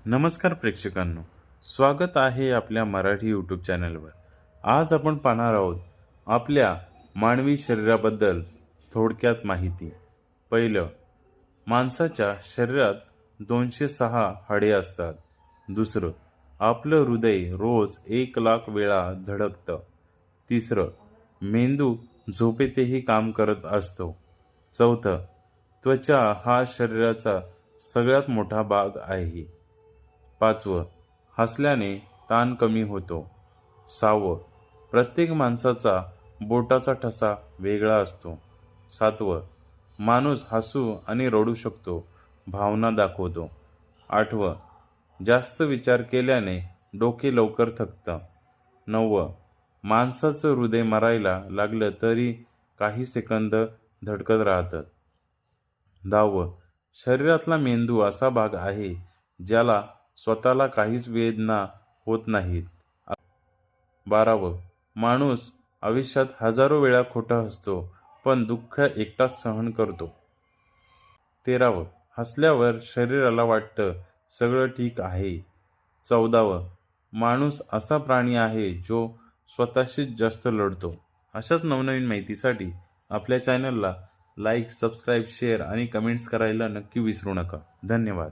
नमस्कार प्रेक्षकांनो, स्वागत आहे आपल्या मराठी यूट्यूब चॅनलवर। आज आपण पाहणार आहोत आपल्या मानवी शरीराबद्दल थोडक्यात माहिती। पहिलं, माणसाच्या शरीरात 206 हाडे असतात। दुसरं, आपलं हृदय रोज 1 लाख वेळा धडकतं। तिसरं, मेंदू झोपेतही काम करत असतो। चौथं, त्वचा हा शरीराचा सगळ्यात मोठा भाग आहे। पाचवं, हसल्याने ताण कमी होतो। सहावं, प्रत्येक माणसाचा बोटाचा ठसा वेगळा असतो। सातवं, माणूस हसू आणि रडू शकतो, भावना दाखवतो। आठवं, जास्त विचार केल्याने डोके लवकर थकतं। नववं, माणसाचं हृदय मरायला लागलं तरी काही सेकंद धडकत राहतं। 10वं, शरीरातला मेंदू असा भाग आहे ज्याला स्वतःला काहीच वेदना होत नाहीत। 12वं, माणूस आयुष्यात हजारो वेळा खोटं हसतो, पण दुःख एकटाच सहन करतो। 13वं, हसल्यावर शरीराला वाटतं सगळं ठीक आहे। 14वं, माणूस असा प्राणी आहे जो स्वतःशीच जास्त लढतो। अशाच नवनवीन माहितीसाठी आपल्या चॅनलला लाईक, सबस्क्राईब, शेअर आणि कमेंट्स करायला नक्की विसरू नका। धन्यवाद।